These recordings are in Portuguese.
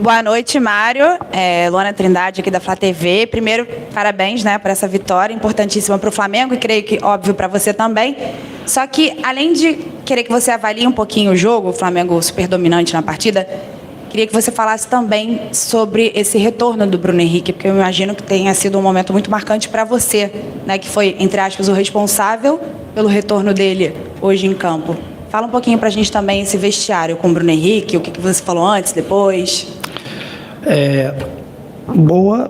Boa noite, Mário. Luana Trindade, aqui da Flá TV. Primeiro, parabéns, né, por essa vitória importantíssima para o Flamengo e creio que, óbvio, para você também. Só que, além de querer que você avalie um pouquinho o jogo, o Flamengo super dominante na partida, queria que você falasse também sobre esse retorno do Bruno Henrique, porque eu imagino que tenha sido um momento muito marcante para você, né, que foi, entre aspas, o responsável pelo retorno dele hoje em campo. Fala um pouquinho para a gente também esse vestiário com o Bruno Henrique, o que você falou antes, depois. Boa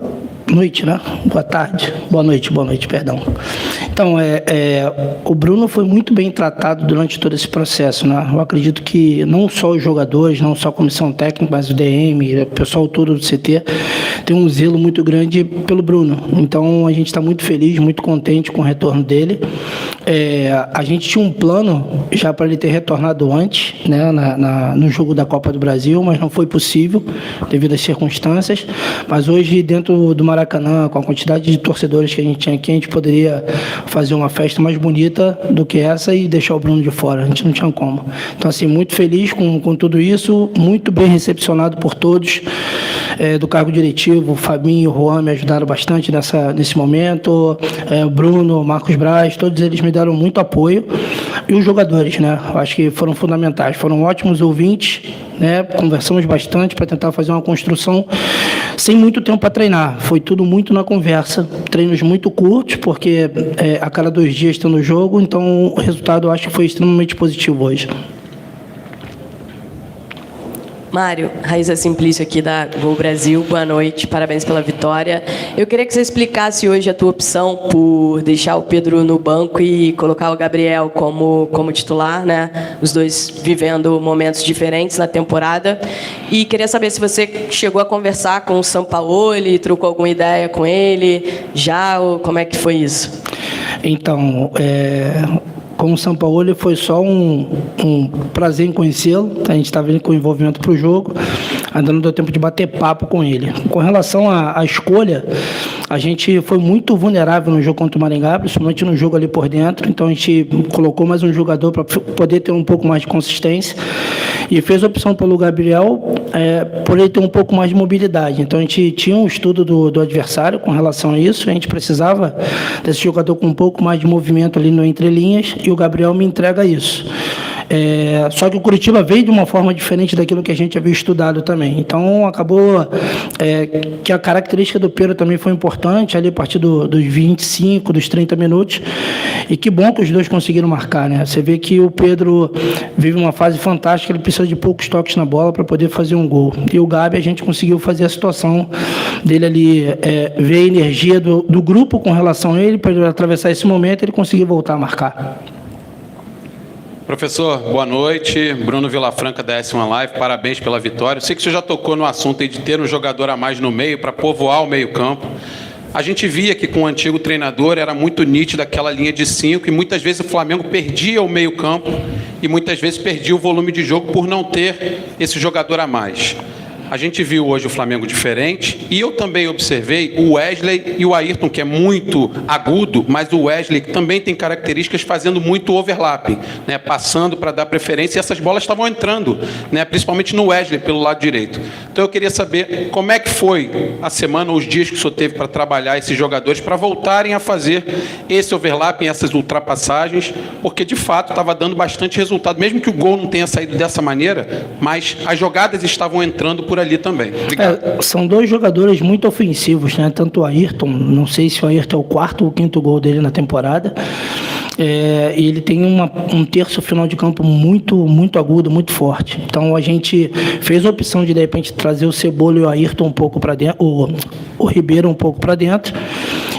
noite, né? Boa tarde. Boa noite, perdão. Então, o Bruno foi muito bem tratado durante todo esse processo, né? Eu acredito que não só os jogadores, não só a comissão técnica, mas o DM, o pessoal todo do CT, tem um zelo muito grande pelo Bruno. Então, a gente está muito feliz, muito contente com o retorno dele. A gente tinha um plano já para ele ter retornado antes, né, no jogo da Copa do Brasil, mas não foi possível devido às circunstâncias. Mas hoje, dentro do Maracanã, com a quantidade de torcedores que a gente tinha aqui, a gente poderia fazer uma festa mais bonita do que essa e deixar o Bruno de fora. A gente não tinha como. Então, assim, muito feliz com tudo isso, muito bem recepcionado por todos do cargo diretivo. O Fabinho e o Juan me ajudaram bastante nesse momento. O Bruno, o Marcos Braz, todos eles me deram muito apoio. E os jogadores, né? Eu acho que foram fundamentais. Foram ótimos ouvintes, né? Conversamos bastante para tentar fazer uma construção sem muito tempo para treinar. Foi tudo muito na conversa. Treinos muito curtos, porque a cada 2 dias está no jogo. Então, o resultado eu acho que foi extremamente positivo hoje. Mário, Raíza Simplício aqui da Gol Brasil, boa noite, parabéns pela vitória. Eu queria que você explicasse hoje a tua opção por deixar o Pedro no banco e colocar o Gabriel como titular, né? Os dois vivendo momentos diferentes na temporada. E queria saber se você chegou a conversar com o Sampaoli, trocou alguma ideia com ele já, ou como é que foi isso? Então, com o Sampaoli foi só um prazer em conhecê-lo. A gente estava indo com envolvimento para o jogo, ainda não deu tempo de bater papo com ele. Com relação à escolha, a gente foi muito vulnerável no jogo contra o Maringá, principalmente no jogo ali por dentro. Então a gente colocou mais um jogador para poder ter um pouco mais de consistência e fez a opção pelo Gabriel por ele ter um pouco mais de mobilidade. Então a gente tinha um estudo do adversário com relação a isso. A gente precisava desse jogador com um pouco mais de movimento ali no entrelinhas e o Gabriel me entrega isso. Só que o Curitiba veio de uma forma diferente daquilo que a gente havia estudado também. Então, acabou que a característica do Pedro também foi importante, ali a partir dos 25, dos 30 minutos. E que bom que os dois conseguiram marcar, né? Você vê que o Pedro vive uma fase fantástica, ele precisa de poucos toques na bola para poder fazer um gol. E o Gabi, a gente conseguiu fazer a situação dele ali, ver a energia do grupo com relação a ele, para ele atravessar esse momento e ele conseguir voltar a marcar. Professor, boa noite. Bruno Vilafranca da S1 Live, parabéns pela vitória. Eu sei que o senhor já tocou no assunto aí de ter um jogador a mais no meio para povoar o meio-campo. A gente via que com o antigo treinador era muito nítido aquela linha de 5 e muitas vezes o Flamengo perdia o meio-campo e muitas vezes perdia o volume de jogo por não ter esse jogador a mais. A gente viu hoje o Flamengo diferente e eu também observei o Wesley e o Ayrton, que é muito agudo, mas o Wesley também tem características fazendo muito overlapping, né, passando para dar preferência, e essas bolas estavam entrando, né, principalmente no Wesley, pelo lado direito. Então eu queria saber como é que foi a semana, os dias que o senhor teve para trabalhar esses jogadores, para voltarem a fazer esse overlapping, essas ultrapassagens, porque de fato estava dando bastante resultado, mesmo que o gol não tenha saído dessa maneira, mas as jogadas estavam entrando por ali também. São dois jogadores muito ofensivos, né? Tanto o Ayrton, não sei se o Ayrton é o 4º ou 5º gol dele na temporada, e ele tem um terço final de campo muito agudo, muito forte. Então a gente fez a opção de repente trazer o Cebola e o Ayrton um pouco para dentro, o Ribeiro um pouco para dentro,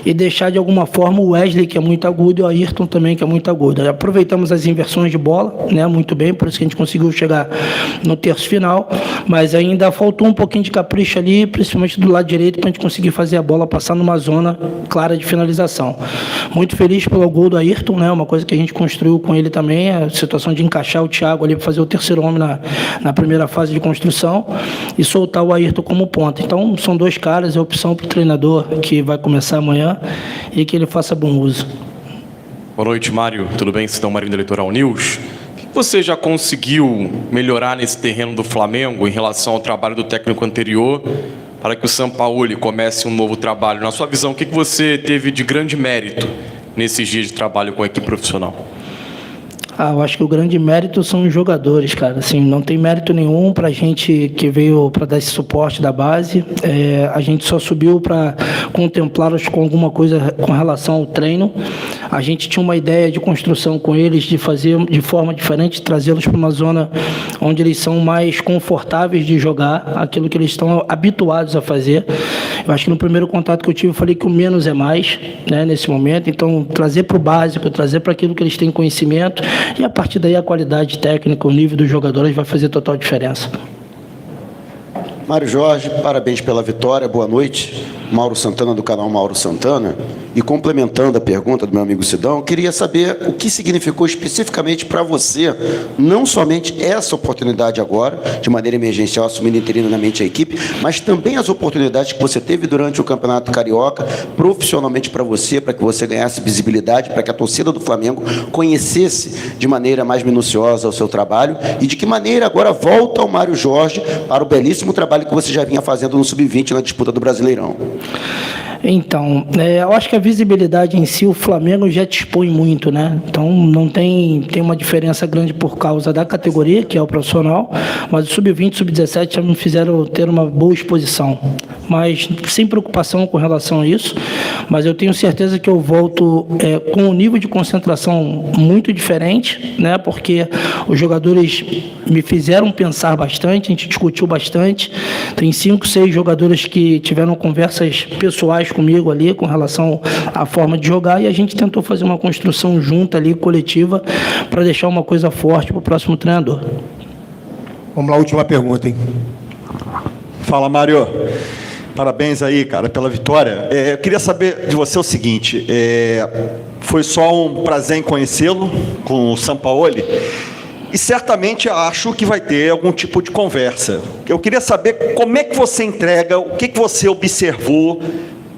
e deixar de alguma forma o Wesley, que é muito agudo, e o Ayrton também, que é muito agudo. Aproveitamos as inversões de bola, né, muito bem, por isso que a gente conseguiu chegar no terço final, mas ainda faltou um pouquinho de capricho ali, principalmente do lado direito, para a gente conseguir fazer a bola passar numa zona clara de finalização. Muito feliz pelo gol do Ayrton, né, uma coisa que a gente construiu com ele também, a situação de encaixar o Thiago ali para fazer o terceiro homem na primeira fase de construção e soltar o Ayrton como ponta. Então, são dois caras, é opção para o treinador que vai começar amanhã e que ele faça bom uso. Boa noite, Mário. Tudo bem? Cidão Marinho do Eleitoral News. Você já conseguiu melhorar nesse terreno do Flamengo em relação ao trabalho do técnico anterior para que o Sampaoli comece um novo trabalho? Na sua visão, o que você teve de grande mérito nesses dias de trabalho com a equipe profissional? Eu acho que o grande mérito são os jogadores, cara. Assim, não tem mérito nenhum para a gente que veio para dar esse suporte da base. A gente só subiu para contemplá-los com alguma coisa com relação ao treino. A gente tinha uma ideia de construção com eles, de fazer de forma diferente, trazê-los para uma zona onde eles são mais confortáveis de jogar, aquilo que eles estão habituados a fazer. Eu acho que no primeiro contato que eu tive, eu falei que o menos é mais, né, nesse momento. Então, trazer para o básico, trazer para aquilo que eles têm conhecimento, e a partir daí a qualidade técnica, o nível dos jogadores vai fazer total diferença. Mário Jorge, parabéns pela vitória, boa noite. Mauro Santana, do canal Mauro Santana. E complementando a pergunta do meu amigo Sidão, eu queria saber o que significou especificamente para você, não somente essa oportunidade agora, de maneira emergencial, assumindo interinamente a equipe, mas também as oportunidades que você teve durante o Campeonato Carioca, profissionalmente para que você ganhasse visibilidade, para que a torcida do Flamengo conhecesse de maneira mais minuciosa o seu trabalho, e de que maneira agora volta o Mário Jorge para o belíssimo trabalho que você já vinha fazendo no Sub-20 na disputa do Brasileirão. Então, eu acho que a visibilidade em si, o Flamengo já dispõe muito, né? Então, não tem uma diferença grande por causa da categoria, que é o profissional, mas o Sub-20 e Sub-17 já me fizeram ter uma boa exposição. Mas sem preocupação com relação a isso, mas eu tenho certeza que eu volto com um nível de concentração muito diferente, né? Porque os jogadores me fizeram pensar bastante, a gente discutiu bastante. Tem 5, 6 jogadores que tiveram conversas pessoais comigo ali com relação à forma de jogar, e a gente tentou fazer uma construção junta ali, coletiva, para deixar uma coisa forte para o próximo treinador. Vamos lá, última pergunta, hein? Fala, Mário. Parabéns aí, cara, pela vitória. Eu queria saber de você o seguinte, foi só um prazer em conhecê-lo com o Sampaoli, e certamente acho que vai ter algum tipo de conversa. Eu queria saber como é que você entrega, o que você observou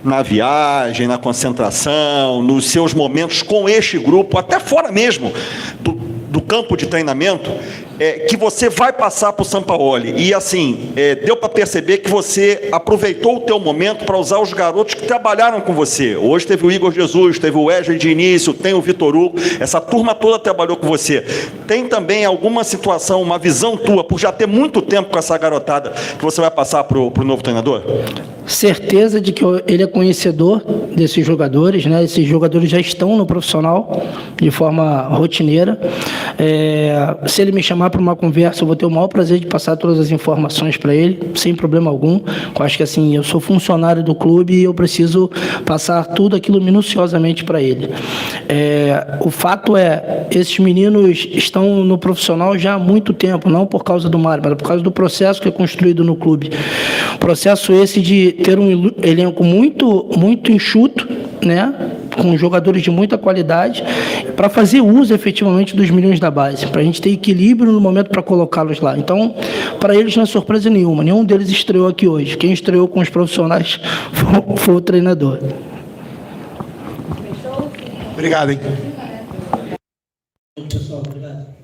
na viagem, na concentração, nos seus momentos com este grupo, até fora mesmo do campo de treinamento, que você vai passar para o Sampaoli. E assim, deu para perceber que você aproveitou o teu momento para usar os garotos que trabalharam com você. Hoje teve o Igor Jesus, teve o Wesley de início, tem o Vitor Hugo, essa turma toda trabalhou com você. Tem também alguma situação, uma visão tua, por já ter muito tempo com essa garotada, que você vai passar para o novo treinador? Certeza de que ele é conhecedor desses jogadores, né? Esses jogadores já estão no profissional de forma rotineira. Se ele me chamar para uma conversa, eu vou ter o maior prazer de passar todas as informações para ele, sem problema algum. Eu acho que assim, eu sou funcionário do clube e eu preciso passar tudo aquilo minuciosamente para ele. O fato esses meninos estão no profissional já há muito tempo, não por causa do Mário, mas por causa do processo que é construído no clube. Processo esse de ter um elenco muito, muito enxuto, né, com jogadores de muita qualidade, para fazer uso efetivamente dos milhões da base, para a gente ter equilíbrio no momento para colocá-los lá. Então, para eles não é surpresa nenhuma, nenhum deles estreou aqui hoje. Quem estreou com os profissionais foi o treinador. Obrigado, hein? Pessoal, obrigado.